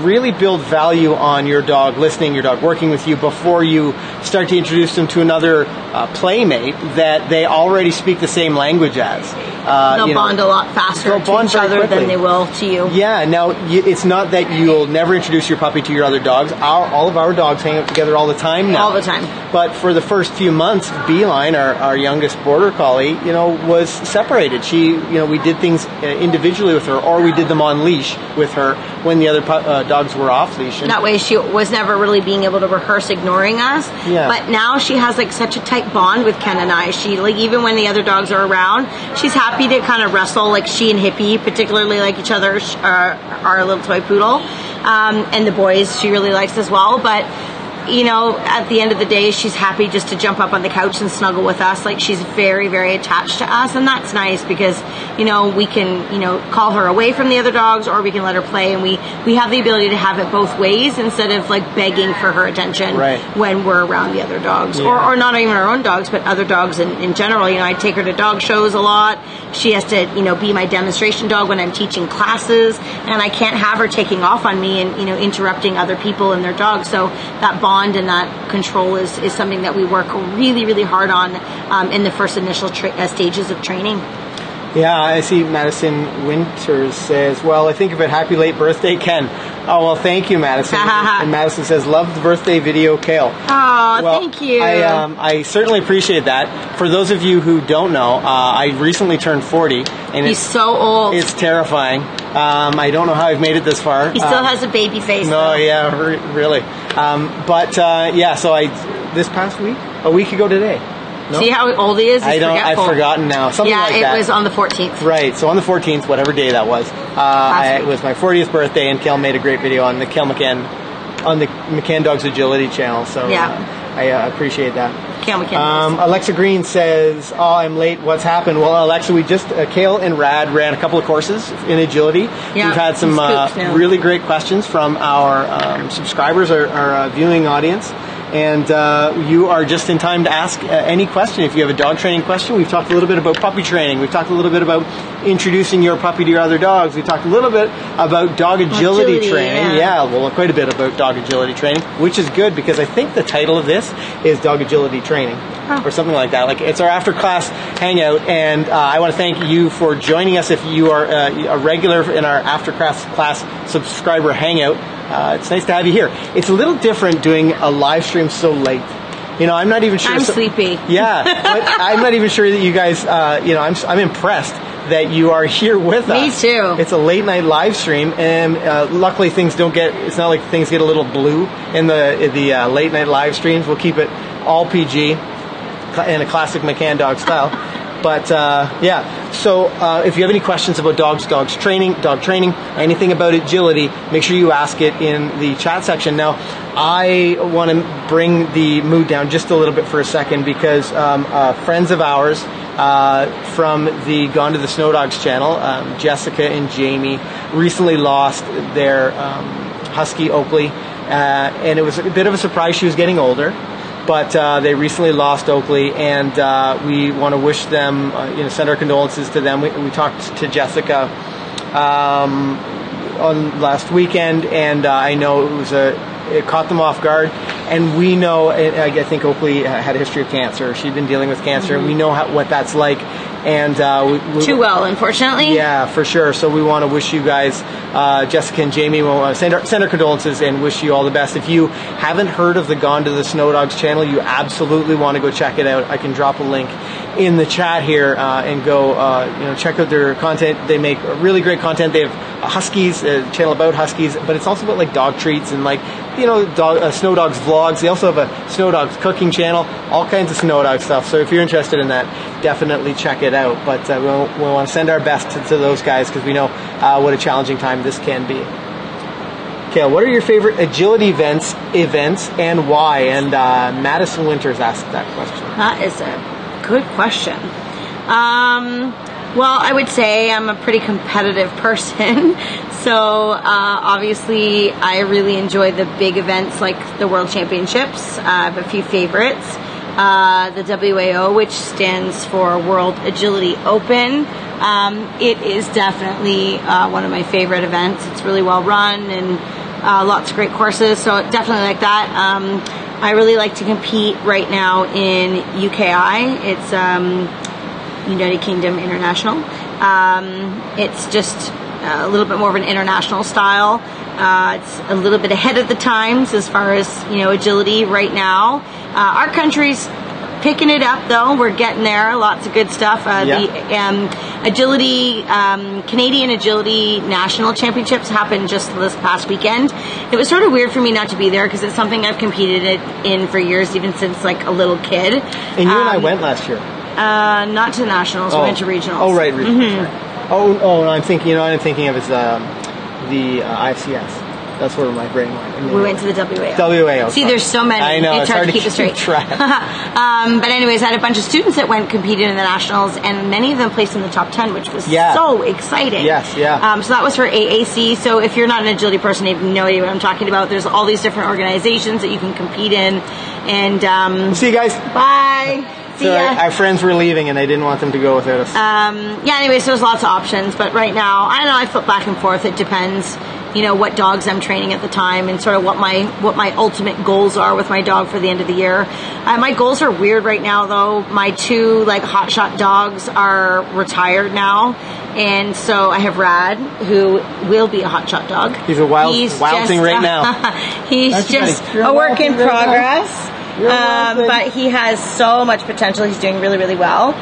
really build value on your dog listening, your dog working with you before you start to introduce them to another playmate that they already speak the same language as. they'll bond a lot faster to each other than they will to you. Yeah, now it's not that you'll never introduce your puppy to your other dogs. All of our dogs hang out together all the time now. All the time. But for the first few months, Beeline, our youngest border collie, was separated. We did things individually with her, or we did them on leash with her when the other dogs were off leash. And that way she was never really being able to rehearse ignoring us. Yeah. But now she has like such a tight bond with Ken and I. She even when the other dogs are around, she's happy to kind of wrestle. Like she and Hippie particularly like each other, our little toy poodle, and the boys she really likes as well. But at the end of the day, she's happy just to jump up on the couch and snuggle with us. Like she's very, very attached to us, and that's nice because we can call her away from the other dogs, or we can let her play, and we have the ability to have it both ways instead of like begging for her attention when we're around the other dogs, or not even our own dogs, but other dogs in general. I take her to dog shows a lot. She has to be my demonstration dog when I'm teaching classes, and I can't have her taking off on me and interrupting other people and their dogs. So that bond and that control is something that we work really, really hard on in the first initial stages of training. Yeah, I see Madison Winters says, well, I think of it, happy late birthday, Ken. Oh, well, thank you, Madison. And Madison says, love the birthday video, Kale. Oh, well, thank you. I certainly appreciate that. For those of you who don't know, I recently turned 40. And he's so old. It's terrifying. I don't know how I've made it this far. He still has a baby face. No, though. Yeah, really. So this past week, a week ago today. No? See how old he is? I've forgotten now. Something like that. Yeah, it was on the 14th. Right, so on the 14th, whatever day that was, it was my 40th birthday, and Kel made a great video on the McCann Dogs Agility channel, so I appreciate that. Alexa Green says, oh, I'm late, what's happened? Well, Alexa, we just, Kale and Rad ran a couple of courses in agility. Yeah, we've had some really great questions from our subscribers, our viewing audience. And you are just in time to ask any question. If you have a dog training question, we've talked a little bit about puppy training. We've talked a little bit about introducing your puppy to your other dogs. We talked a little bit about dog agility training. Well, quite a bit about dog agility training, which is good because I think the title of this is Dog Agility Training or something like that. Like it's our after class hangout, and I want to thank you for joining us. If you are a regular in our after class subscriber hangout, it's nice to have you here. It's a little different doing a live stream so late. I'm not even sure. I'm sleepy. Yeah, but I'm not even sure that you guys. I'm impressed that you are here with us. Me too. It's a late night live stream, and luckily things don't get. It's not like things get a little blue in the late night live streams. We'll keep it all PG in a classic McCann dog style. But so if you have any questions about dog training, anything about agility, make sure you ask it in the chat section. Now, I want to bring the mood down just a little bit for a second because friends of ours from the Gone to the Snow Dogs channel, Jessica and Jamie, recently lost their husky Oakley, and it was a bit of a surprise. She was getting older. But they recently lost Oakley, and we want to wish them, send our condolences to them. We talked to Jessica on last weekend, and I know it caught them off guard. And we know, I think Oakley had a history of cancer. She'd been dealing with cancer, and we know what that's like. And too well, unfortunately. Yeah, for sure. So we want to wish you guys, Jessica and Jamie, we want to send our condolences and wish you all the best. If you haven't heard of the Gone to the Snow Dogs channel, you absolutely want to go check it out. I can drop a link in the chat here and go check out their content. They make really great content. They have huskies, a channel about huskies, but it's also about like dog treats and like Snow Dogs vlogs. They also have a Snow Dogs cooking channel, all kinds of Snow Dog stuff. So if you're interested in that, definitely check it out. But we want to send our best to those guys because we know what a challenging time this can be. Kale, what are your favorite agility events and why? And Madison Winters asked that question. That is a good question. Well, I would say I'm a pretty competitive person. So obviously I really enjoy the big events like the World Championships. I have a few favorites. The WAO, which stands for World Agility Open. It is definitely one of my favorite events. It's really well run and lots of great courses. So definitely like that. I really like to compete right now in UKI. It's United Kingdom International. It's just a little bit more of an international style. It's a little bit ahead of the times as far as, agility right now. Our country's picking it up, though. We're getting there. Lots of good stuff. The agility, Canadian Agility National Championships happened just this past weekend. It was sort of weird for me not to be there because it's something I've competed in for years, even since like a little kid. And you and I went last year. Not to the nationals. We went to regionals. Oh, right, regionals. Mm-hmm. Oh, I'm thinking. I'm thinking of as the IFCS. That's where my brain went. We went to the WAO. WAO. See, there's so many. I know. It's hard to keep it straight. Track. But anyways, I had a bunch of students that went competing in the nationals, and many of them placed in the top 10, which was so exciting. Yes, yeah. So that was for AAC. So if you're not an agility person, you have no idea what I'm talking about. There's all these different organizations that you can compete in. And see you guys. Bye. So our friends were leaving, and they didn't want them to go without us. Anyways, there's lots of options. But right now, I don't know, I flip back and forth. It depends. What dogs I'm training at the time and sort of what my ultimate goals are with my dog for the end of the year. My goals are weird right now, though. My 2 hotshot dogs are retired now. And so I have Rad, who will be a hotshot dog. He's a wild thing right now. He's just a work in progress. But he has so much potential. He's doing really, really well.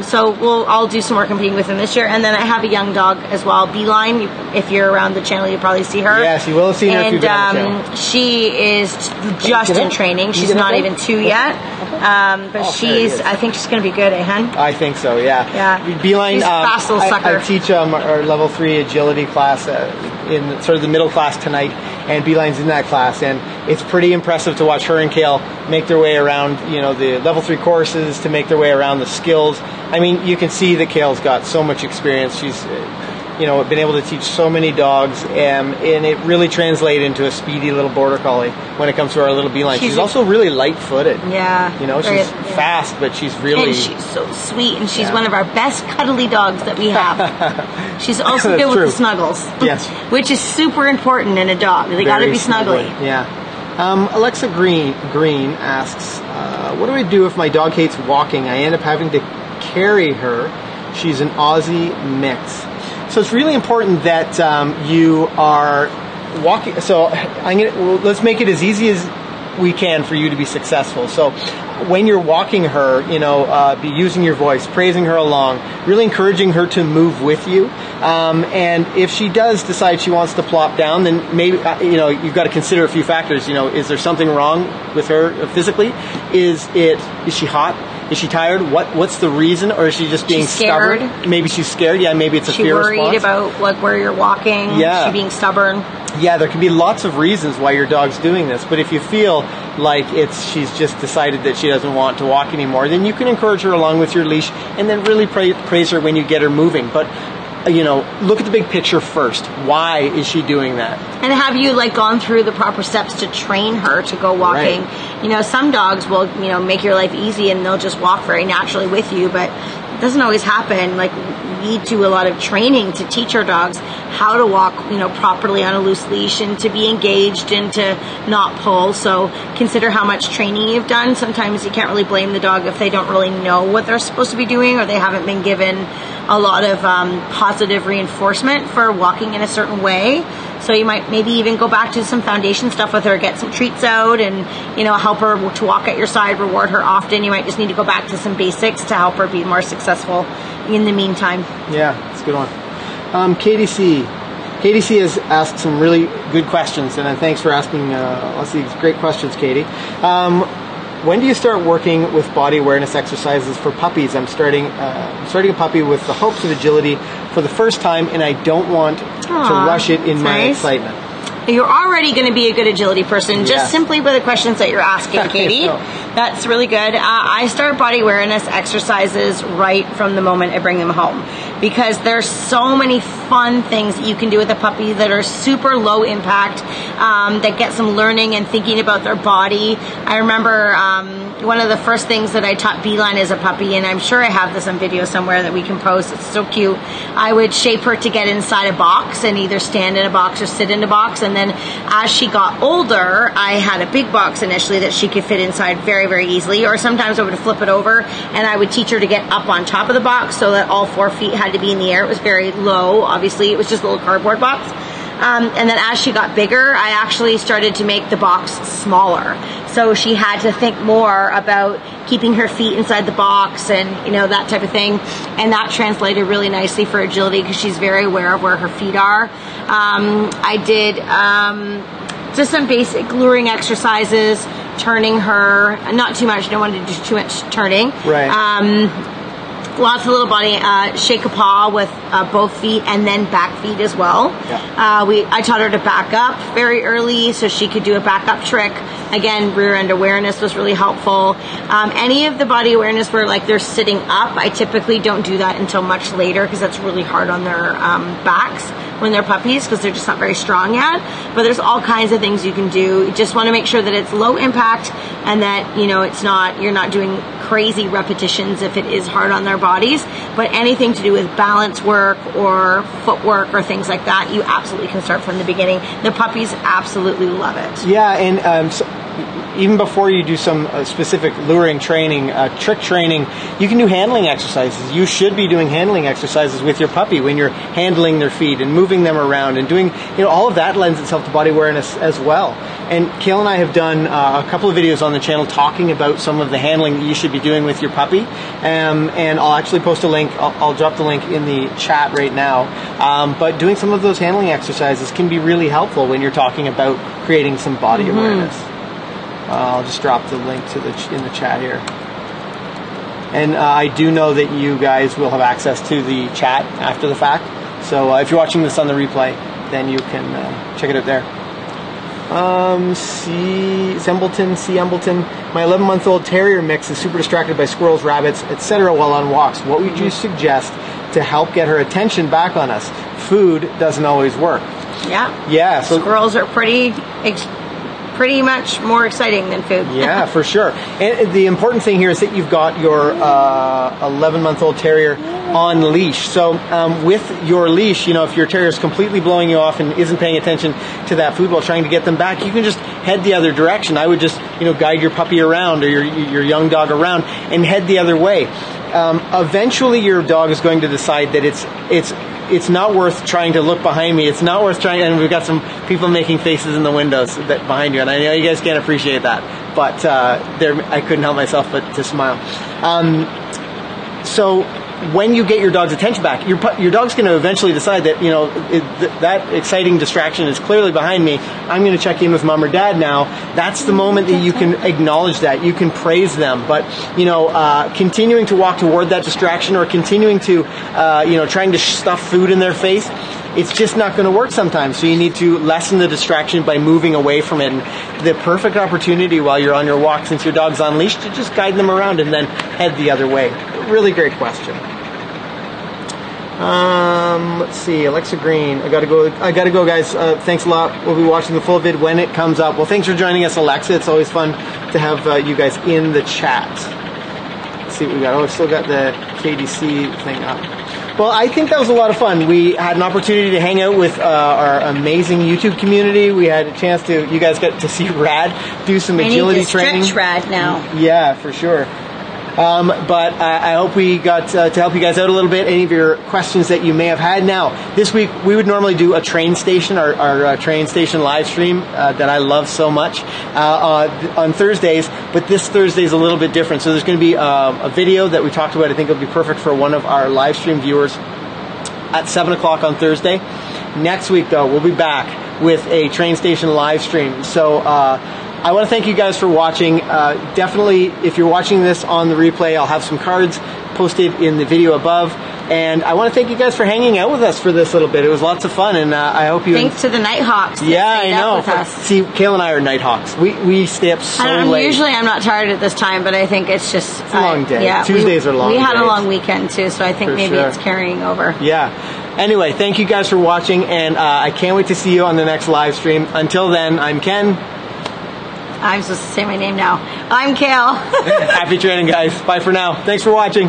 So I'll do some more competing with him this year. And then I have a young dog as well, Beeline. If you're around the channel, you'll probably see her. Yes, you will have seen her. And she is just in training. She's not even 2 yet. But I think she's going to be good, Hen? I think so, yeah. Yeah. Beeline, she's a fast little sucker. I teach our level 3 agility class in sort of the middle class tonight, and Beeline's in that class, and it's pretty impressive to watch her and Kale make their way around, the level 3 courses, to make their way around the skills. I mean, you can see that Kale's got so much experience. She's, been able to teach so many dogs, and it really translates into a speedy little border collie when it comes to our little Beeline. She's also really light-footed. Yeah. She's fast, but she's really... And she's so sweet, and she's one of our best cuddly dogs that we have. She's also good with the snuggles. Yes. Which is super important in a dog. They got to be snuggly. Yeah. Alexa Green asks, what do I do if my dog hates walking? I end up having to carry her. She's an Aussie mix. So it's really important that you are walking. So let's make it as easy as we can for you to be successful. So when you're walking her, be using your voice, praising her along, really encouraging her to move with you. And if she does decide she wants to plop down, then maybe, you've got to consider a few factors. Is there something wrong with her physically? Is she hot? Is she tired? What's the reason? Or is she just being stubborn? Maybe she's scared. Yeah, maybe it's a fear response. She's worried about where you're walking. Yeah. Is she being stubborn? Yeah, there can be lots of reasons why your dog's doing this. But if you feel like she's just decided that she doesn't want to walk anymore, then you can encourage her along with your leash and then really praise her when you get her moving. But look at the big picture first. Why is she doing that? And have you gone through the proper steps to train her to go walking? Right. Some dogs will, make your life easy and they'll just walk very naturally with you, but it doesn't always happen. We do a lot of training to teach our dogs how to walk, properly on a loose leash and to be engaged and to not pull. So consider how much training you've done. Sometimes you can't really blame the dog if they don't really know what they're supposed to be doing or they haven't been given a lot of positive reinforcement for walking in a certain way. So you might maybe even go back to some foundation stuff with her, get some treats out and, help her to walk at your side, reward her often. You might just need to go back to some basics to help her be more successful in the meantime. Yeah, that's a good one. Katie C has asked some really good questions, and thanks for asking lots of these great questions, Katie. When do you start working with body awareness exercises for puppies? I'm starting a puppy with the hopes of agility for the first time, and I don't want to rush it in my excitement. You're already going to be a good agility person just simply by the questions that you're asking, Katie. That's really good. I start body awareness exercises right from the moment I bring them home because there's so many fun things that you can do with a puppy that are super low impact. that get some learning and thinking about their body. I remember one of the first things that I taught Beeline as a puppy, and I'm sure I have this on video somewhere that we can post. It's so cute. I would shape her to get inside a box and either stand in a box or sit in a box. And then as she got older, I had a big box initially that she could fit inside very, very easily. Or sometimes I would flip it over and I would teach her to get up on top of the box so that all 4 feet had to be in the air. It was very low, obviously. It was just a little cardboard box. And then as she got bigger, I actually started to make the box smaller. So she had to think more about keeping her feet inside the box and, that type of thing. And that translated really nicely for agility because she's very aware of where her feet are. I did just some basic luring exercises, turning her, not too much, don't want to do too much turning. Right. Lots of little body, shake a paw with both feet and then back feet as well. Yeah. I taught her to back up very early so she could do a back up trick. Again, rear end awareness was really helpful. Any of the body awareness where like they're sitting up, I typically don't do that until much later because that's really hard on their backs when they're puppies because they're just not very strong yet. But there's all kinds of things you can do. You just want to make sure that it's low impact and that, you're not doing crazy repetitions if it is hard on their bodies. But anything to do with balance work or footwork or things like that, you absolutely can start from the beginning. The puppies absolutely love it. Yeah, and even before you do some specific luring training, trick training, you can do handling exercises. You should be doing handling exercises with your puppy when you're handling their feet and moving them around and doing, all of that lends itself to body awareness as well. And Kale and I have done a couple of videos on the channel talking about some of the handling that you should be doing with your puppy. And I'll actually post a link. I'll drop the link in the chat right now. But doing some of those handling exercises can be really helpful when you're talking about creating some body awareness. I'll just drop the link to in the chat here. And I do know that you guys will have access to the chat after the fact. So if you're watching this on the replay, then you can check it out there. C. Embleton. My 11-month-old terrier mix is super distracted by squirrels, rabbits, etc. while on walks. What would you suggest to help get her attention back on us? Food doesn't always work. Yeah. Yeah. So squirrels are pretty much more exciting than food. Yeah, for sure. And the important thing here is that you've got your 11-month-old terrier on leash. So with your leash, if your terrier is completely blowing you off and isn't paying attention to that food while trying to get them back, you can just head the other direction. I would just, guide your puppy around or your young dog around and head the other way. Eventually your dog is going to decide that it's not worth trying to look behind me. It's not worth trying, and we've got some people making faces in the windows behind you, and I know you guys can't appreciate that, but I couldn't help myself but to smile. So when you get your dog's attention back, your dog's going to eventually decide that, that exciting distraction is clearly behind me. I'm going to check in with mom or dad now. That's the moment that you can acknowledge that. You can praise them. But, continuing to walk toward that distraction or continuing to, trying to stuff food in their face, it's just not going to work sometimes. So you need to lessen the distraction by moving away from it. And the perfect opportunity while you're on your walk, since your dog's on leash, to just guide them around and then head the other way. Really great question. Let's see, Alexa Green. I gotta go, guys. Thanks a lot. We'll be watching the full vid when it comes up. Well, thanks for joining us, Alexa. It's always fun to have you guys in the chat. Let's see what we got. Oh, we still got the KDC thing up. Well, I think that was a lot of fun. We had an opportunity to hang out with our amazing YouTube community. We had a chance you guys got to see Rad do some agility training. I need to stretch Rad now. Yeah, for sure. But I hope we got to help you guys out a little bit. Any of your questions that you may have had. Now, this week we would normally do a train station, our train station live stream that I love so much on Thursdays. But this Thursday is a little bit different. So there's going to be a video that we talked about. I think it'll be perfect for one of our live stream viewers at 7 o'clock on Thursday. Next week, though, we'll be back with a train station live stream. So I want to thank you guys for watching. Definitely, if you're watching this on the replay, I'll have some cards posted in the video above. And I want to thank you guys for hanging out with us for this little bit. It was lots of fun, and I hope you... Thanks to the Nighthawks. Yeah, I know. See, Kale and I are Nighthawks. We stay up so late. Usually I'm not tired at this time, but I think it's just... It's a long day. Yeah, Tuesdays are long days. We had a long weekend, too, so I think maybe it's carrying over. Yeah. Anyway, thank you guys for watching, and I can't wait to see you on the next live stream. Until then, I'm Ken. I'm supposed to say my name now. I'm Kale. Happy training, guys. Bye for now. Thanks for watching.